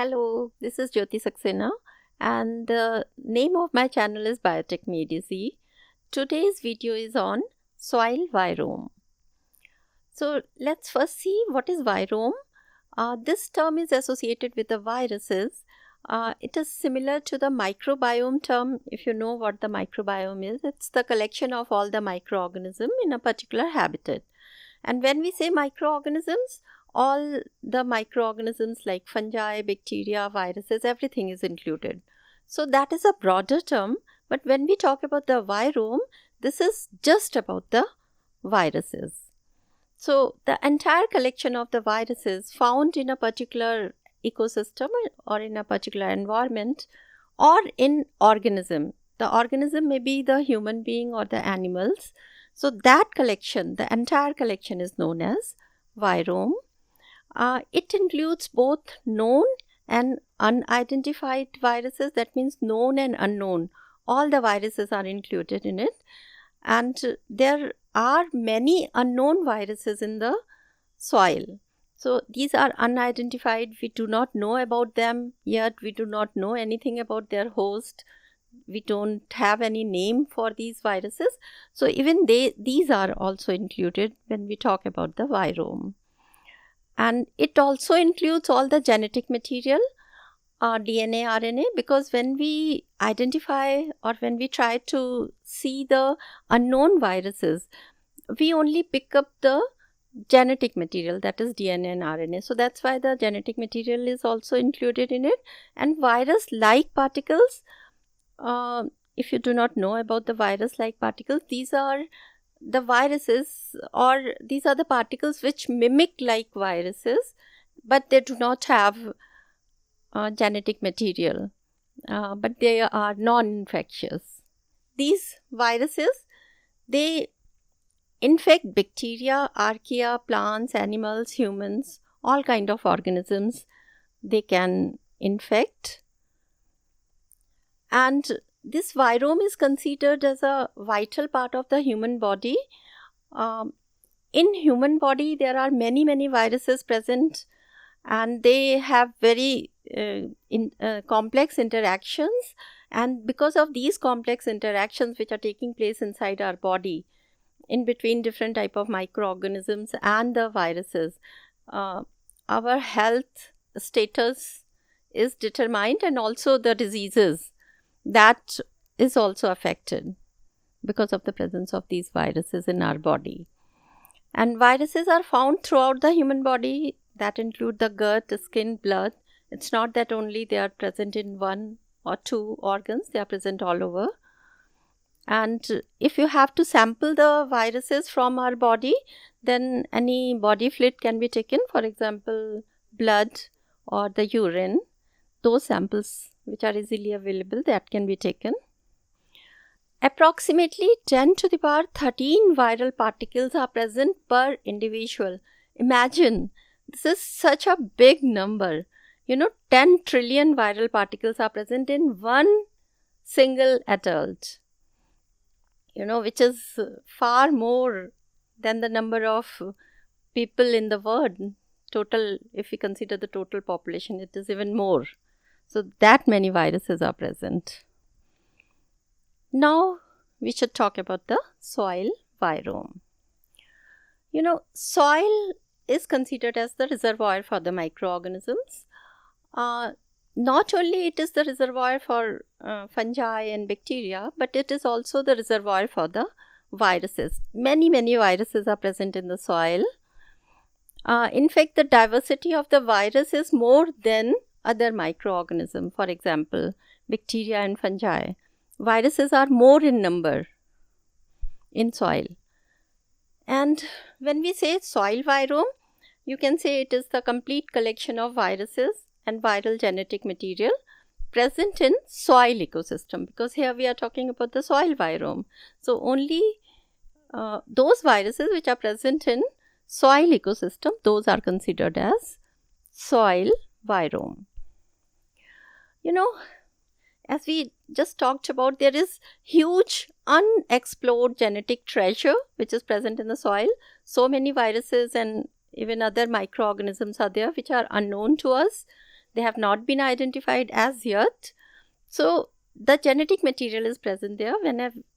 Hello, this is Jyoti Saxena, and the name of my channel is Biotech Medicine. Today's video is on soil virome. So let's first see what is virome. This term is associated with the viruses. It is similar to the microbiome term. If you know what the microbiome is, it's the collection of all the microorganisms in a particular habitat. And when we say microorganisms, all the microorganisms like fungi, bacteria, viruses, everything is included. So that is a broader term, but when we talk about the virome, this is just about the viruses. So the entire collection of the viruses found in a particular ecosystem or in a particular environment or in organism. The organism may be the human being or the animals. So that collection, the entire collection is known as virome. It includes both known and unidentified viruses. That means known and unknown. All the viruses are included in it. And there are many unknown viruses in the soil. So these are unidentified. We do not know about them yet. We do not know anything about their host. We don't have any name for these viruses. So even these are also included when we talk about the virome. And it also includes all the genetic material, DNA, RNA, because when we identify or when we try to see the unknown viruses, we only pick up the genetic material, that is DNA and RNA. So that's why the genetic material is also included in it. And virus-like particles, if you do not know about the virus-like particles, these are the viruses, or these are the particles which mimic like viruses, but they do not have genetic material, but they are non-infectious. These viruses, they infect bacteria, archaea, plants, animals, humans, all kind of organisms they can infect. And this virome is considered as a vital part of the human body. In human body, there are many viruses present, and they have very complex interactions. And because of these complex interactions which are taking place inside our body, in between different type of microorganisms and the viruses, our health status is determined, and also the diseases that is also affected because of the presence of these viruses in our body. And viruses are found throughout the human body, that include the gut, skin, blood. It's not that only they are present in one or two organs, they are present all over. And if you have to sample the viruses from our body, then any body fluid can be taken, for example, blood or the urine. Those samples which are easily available, that can be taken. Approximately 10 to the power 13 viral particles are present per individual. Imagine, this is such a big number. 10 trillion viral particles are present in one single adult, which is far more than the number of people in the world. Total, if we consider the total population, it is even more. So that many viruses are present. Now we should talk about the soil virome. Soil is considered as the reservoir for the microorganisms. Not only it is the reservoir for fungi and bacteria, but it is also the reservoir for the viruses. Many viruses are present in the soil. In fact, the diversity of the virus is more than other microorganisms. For example, bacteria and fungi. Viruses are more in number in soil. And when we say soil virome, you can say it is the complete collection of viruses and viral genetic material present in soil ecosystem, because here we are talking about the soil virome. So only those viruses which are present in soil ecosystem, those are considered as soil virome. As we just talked about, there is huge unexplored genetic treasure which is present in the soil. So many viruses and even other microorganisms are there which are unknown to us. They have not been identified as yet. So the genetic material is present there.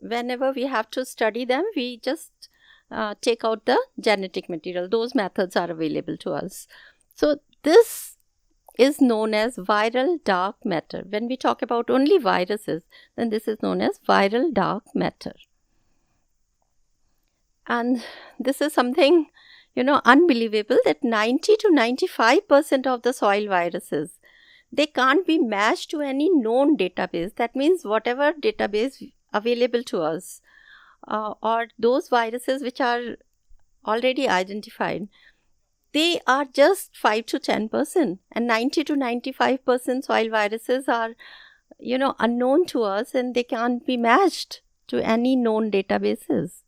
Whenever we have to study them, we just take out the genetic material. Those methods are available to us. So this is known as viral dark matter. When we talk about only viruses, then this is known as viral dark matter. And this is something, unbelievable, that 90 to 95% of the soil viruses, they can't be matched to any known database. That means whatever database available to us, or those viruses which are already identified, they are just 5 to 10%, and 90 to 95% soil viruses are, unknown to us, and they can't be matched to any known databases.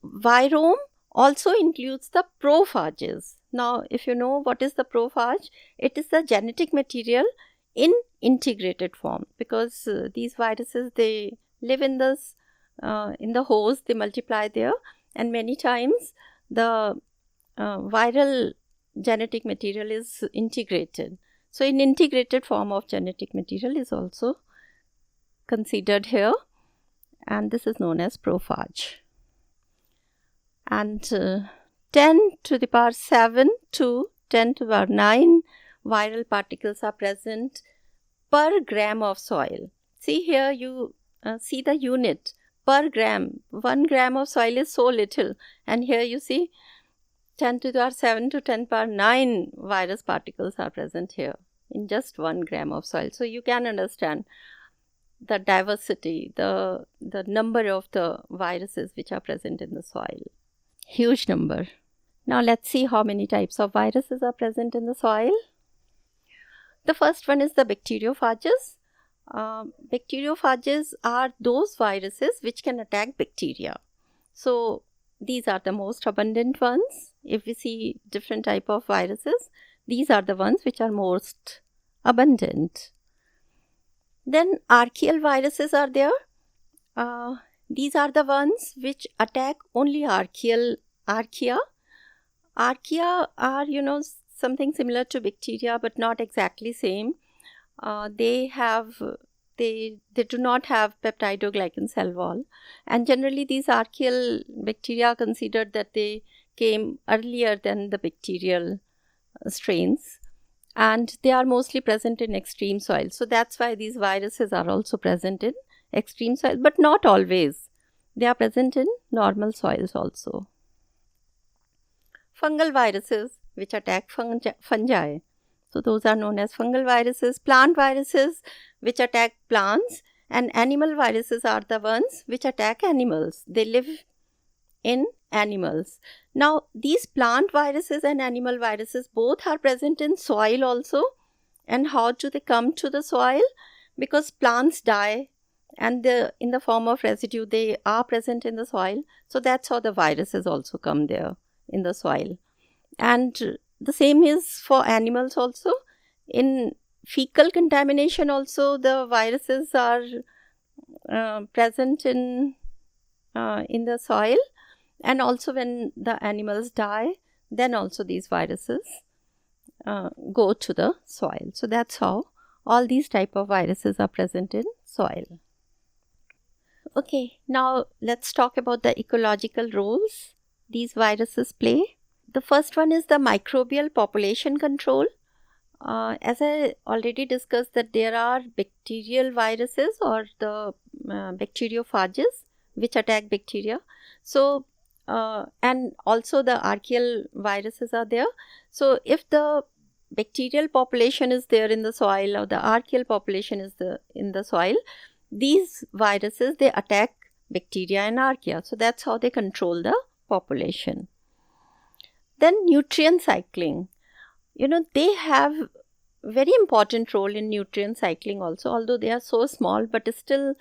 Virome also includes the prophages. Now, if you know what is the prophage, it is the genetic material in integrated form, because these viruses, they live in the host, they multiply there, and many times the viral genetic material is integrated. So, in integrated form of genetic material is also considered here, and this is known as prophage. And 10 to the power 7 to 10 to the power 9 viral particles are present per gram of soil. See here, you see the unit per gram. 1 gram of soil is so little, and here you see 10 to the power 7 to 10 to the power 9 virus particles are present here in just 1 gram of soil. So you can understand the diversity, the number of the viruses which are present in the soil. Huge number. Now let's see how many types of viruses are present in the soil. The first one is the bacteriophages. Bacteriophages are those viruses which can attack bacteria. So these are the most abundant ones. If we see different type of viruses, these are the ones which are most abundant. Then archaeal viruses are there. These are the ones which attack only archaea. Archaea are, something similar to bacteria, but not exactly same. They do not have peptidoglycan cell wall, and generally these archaeal bacteria are considered that they came earlier than the bacterial strains, and they are mostly present in extreme soil. So that's why these viruses are also present in extreme soil, but not always. They are present in normal soils also. Fungal viruses which attack fungi. So those are known as fungal viruses. Plant viruses which attack plants, and animal viruses are the ones which attack animals. They live in animals. Now these plant viruses and animal viruses both are present in soil also. And how do they come to the soil? Because plants die, and in the form of residue they are present in the soil. So that's how the viruses also come there in the soil. And the same is for animals also. In fecal contamination also, the viruses are present in the soil, and also when the animals die, then also these viruses go to the soil. So that's how all these type of viruses are present in soil. Okay, now let's talk about the ecological roles these viruses play. The first one is the microbial population control. As I already discussed, that there are bacterial viruses, or the bacteriophages, which attack bacteria. So, and also the archaeal viruses are there. So, if the bacterial population is there in the soil, or the archaeal population is in the soil, these viruses, they attack bacteria and archaea. So that's how they control the population. Then nutrient cycling. They have very important role in nutrient cycling also, although they are so small, but still,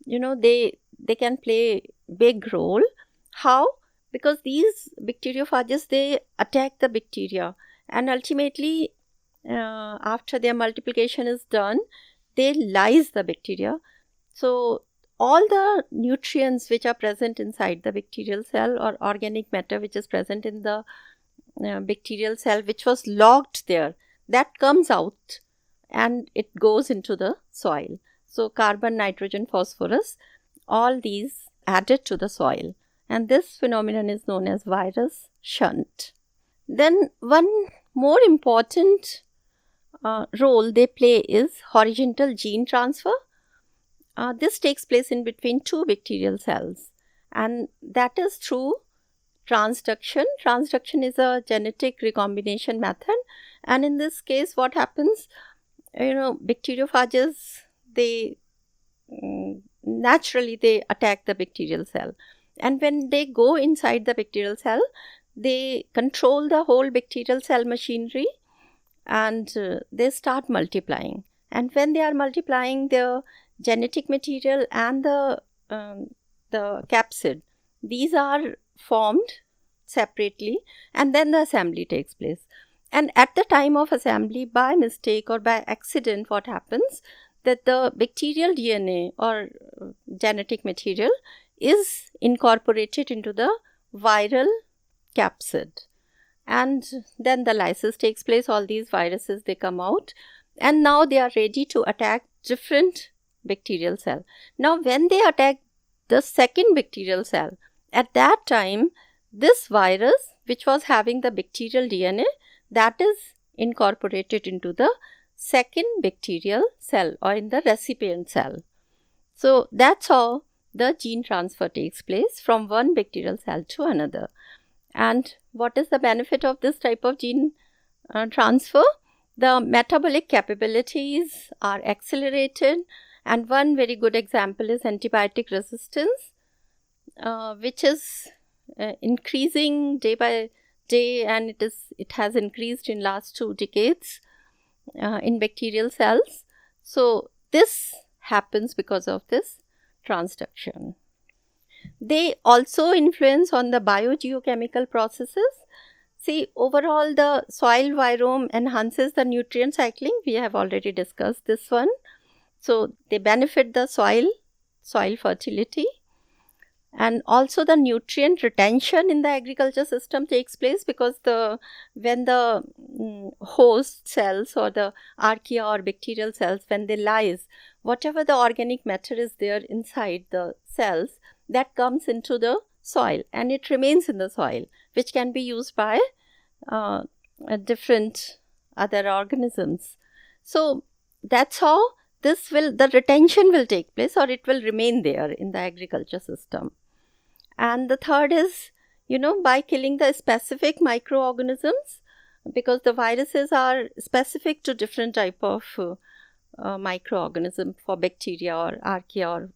they can play big role. How? Because these bacteriophages, they attack the bacteria, and ultimately, after their multiplication is done, they lyse the bacteria. So all the nutrients which are present inside the bacterial cell, or organic matter which is present in the bacterial cell which was locked there, that comes out and it goes into the soil. So carbon, nitrogen, phosphorus, all these added to the soil, and this phenomenon is known as virus shunt. Then one more important role they play is horizontal gene transfer. This takes place in between two bacterial cells, and that is through transduction. Transduction is a genetic recombination method, and in this case what happens, bacteriophages, they naturally they attack the bacterial cell, and when they go inside the bacterial cell, they control the whole bacterial cell machinery, and they start multiplying. And when they are multiplying, the genetic material and the capsid, these are formed separately, and then the assembly takes place. And at the time of assembly, by mistake or by accident, what happens, that the bacterial DNA or genetic material is incorporated into the viral capsid, and then the lysis takes place. All these viruses, they come out, and now they are ready to attack different bacterial cell. Now when they attack the second bacterial cell, at that time this virus which was having the bacterial DNA, that is incorporated into the second bacterial cell or in the recipient cell. So that's how the gene transfer takes place from one bacterial cell to another. And what is the benefit of this type of gene transfer? The metabolic capabilities are accelerated, and one very good example is antibiotic resistance, which is increasing day by day, and it has increased in last 2 decades in bacterial cells. So this happens because of this transduction. They also influence on the biogeochemical processes. See, overall the soil virome enhances the nutrient cycling. We have already discussed this one. So they benefit the soil fertility, and also the nutrient retention in the agriculture system takes place, because when the host cells or the archaea or bacterial cells, when they lyse, whatever the organic matter is there inside the cells, that comes into the soil and it remains in the soil, which can be used by different other organisms. So that's how the retention will take place, or it will remain there in the agriculture system. And the third is, by killing the specific microorganisms, because the viruses are specific to different type of microorganism, for bacteria or archaea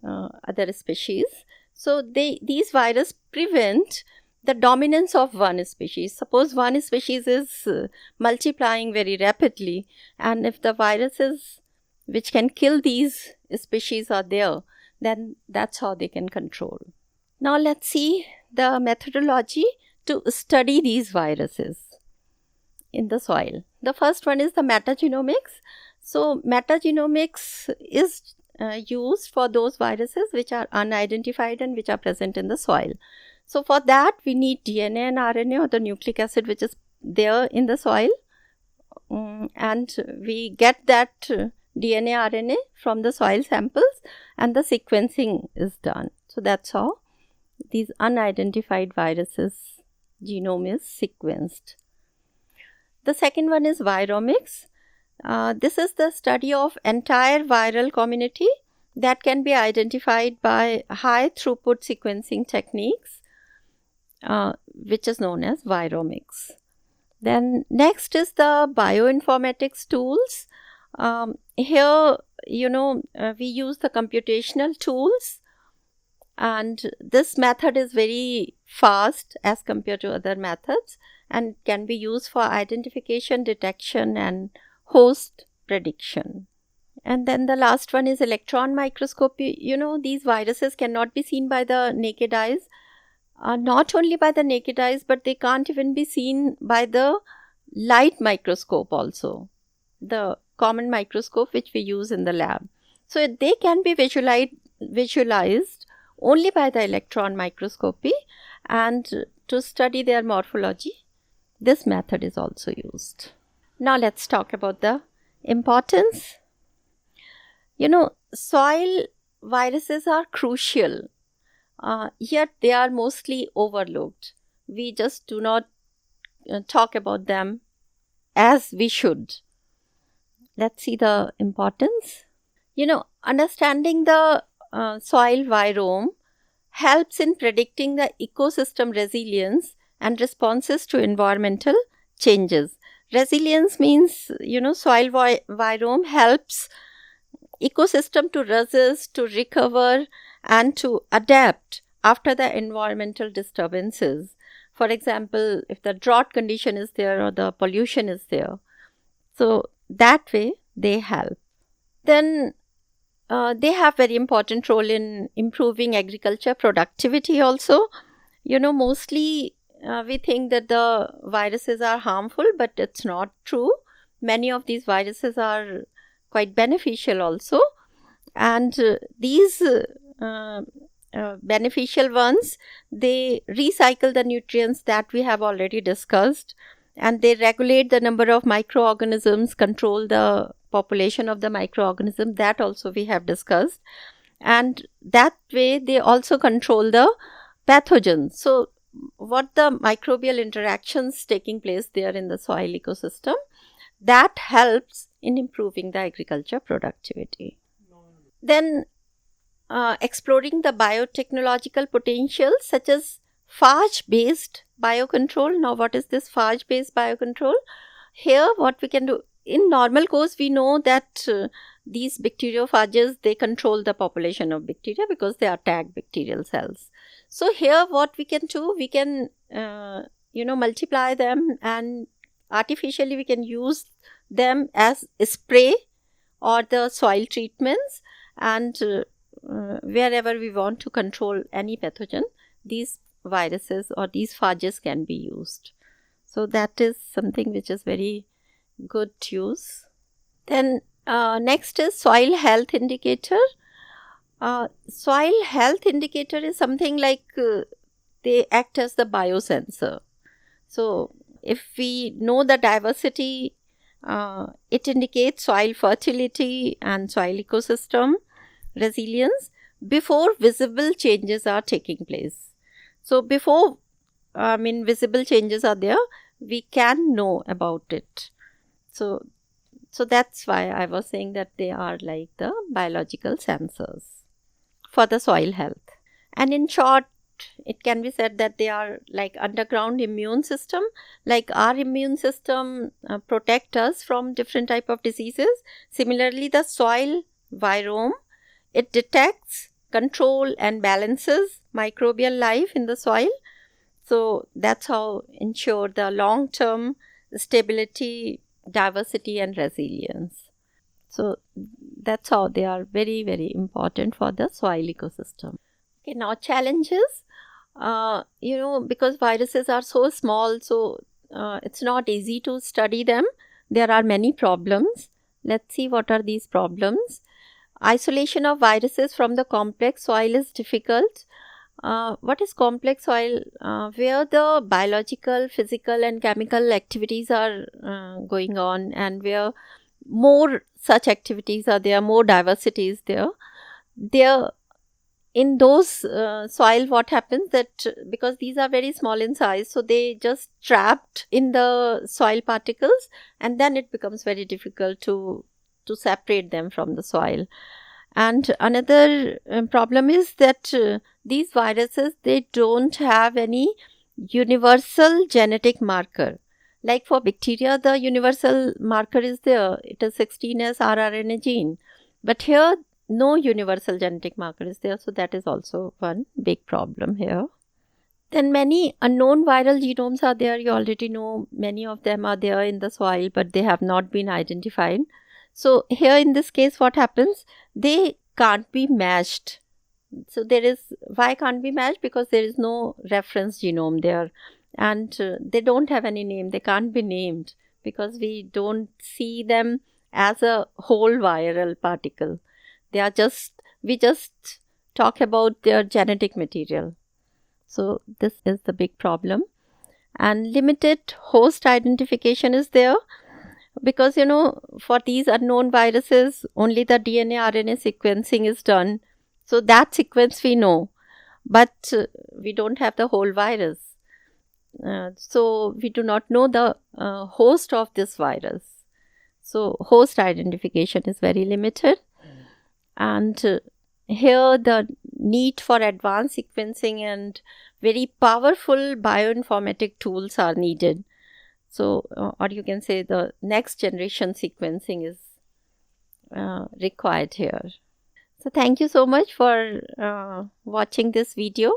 or other species. So these viruses prevent the dominance of one species. Suppose one species is multiplying very rapidly, and if the viruses which can kill these species are there, then that's how they can control. Now let's see the methodology to study these viruses in the soil. The first one is the metagenomics. So metagenomics is used for those viruses which are unidentified and which are present in the soil. So for that we need DNA and RNA, or the nucleic acid which is there in the soil, and we get that DNA, RNA from the soil samples, and the sequencing is done. So that's how these unidentified viruses genome is sequenced. The second one is viromics. This is the study of entire viral community that can be identified by high throughput sequencing techniques, which is known as viromics. Then next is the bioinformatics tools. Here, we use the computational tools, and this method is very fast as compared to other methods, and can be used for identification, detection, and host prediction. And then the last one is electron microscopy. These viruses cannot be seen by the naked eyes. Not only by the naked eyes, but they can't even be seen by the light microscope also, the common microscope which we use in the lab. So they can be visualized only by the electron microscopy, and to study their morphology this method is also used. Now let's talk about the importance. Soil viruses are crucial, yet they are mostly overlooked. We just do not talk about them as we should. Let's see the importance. Understanding the soil virome helps in predicting the ecosystem resilience and responses to environmental changes. Resilience means, soil virome helps ecosystem to resist, to recover, and to adapt after the environmental disturbances. For example, if the drought condition is there or the pollution is there. So that way they help. Then they have very important role in improving agriculture productivity also. Mostly we think that the viruses are harmful, but it's not true. Many of these viruses are quite beneficial also. And these beneficial ones, they recycle the nutrients that we have already discussed, and they regulate the number of microorganisms, control the population of the microorganism, that also we have discussed. And that way they also control the pathogens. So what the microbial interactions taking place there in the soil ecosystem, that helps in improving the agriculture productivity. Then exploring the biotechnological potentials such as phage-based biocontrol. Now, what is this phage-based biocontrol? Here, what we can do, in normal course, we know that these bacteriophages, they control the population of bacteria because they attack bacterial cells. So here, what we can do, we can, multiply them, and artificially we can use them as spray or the soil treatments, and wherever we want to control any pathogen, these viruses or these phages can be used. So that is something which is very good to use. Then next is soil health indicator. Soil health indicator is something like they act as the biosensor. So if we know the diversity, it indicates soil fertility and soil ecosystem resilience before visible changes are taking place. So before visible changes are there, we can know about it. So that's why I was saying that they are like the biological sensors for the soil health. And in short, it can be said that they are like underground immune system. Like our immune system protect us from different type of diseases. Similarly, the soil virome, it detects, control and balances microbial life in the soil. So that's how ensure the long-term stability, diversity and resilience. So that's how they are very, very important for the soil ecosystem. Okay, now challenges. Because viruses are so small, so it's not easy to study them. There are many problems. Let's see what are these problems. Isolation of viruses from the complex soil is difficult. What is complex soil? Where the biological, physical and chemical activities are going on, and where more such activities are there, more diversity is there. In those soil, what happens that because these are very small in size, so they just trapped in the soil particles, and then it becomes very difficult to separate them from the soil. And another problem is that these viruses, they don't have any universal genetic marker. Like for bacteria, the universal marker is there. It is 16S rRNA gene. But here, no universal genetic marker is there. So that is also one big problem here. Then many unknown viral genomes are there. You already know many of them are there in the soil, but they have not been identified. So here in this case, what happens? They can't be matched. So why can't be matched? Because there is no reference genome there, and they don't have any name. They can't be named because we don't see them as a whole viral particle. We just talk about their genetic material. So this is the big problem. and limited host identification is there because for these unknown viruses only the DNA RNA sequencing is done, so that sequence we know, but we don't have the whole virus. So we do not know the host of this virus, so host identification is very limited. And here the need for advanced sequencing and very powerful bioinformatic tools are needed. So or you can say the next generation sequencing is required here. So thank you so much for watching this video.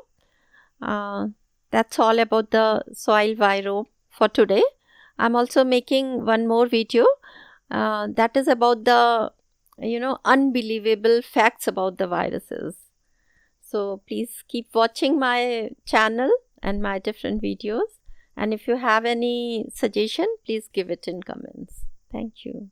uh, that's all about the soil virome for today. I'm also making one more video that is about the unbelievable facts about the viruses. So please keep watching my channel and my different videos, and if you have any suggestion, please give it in comments. Thank you.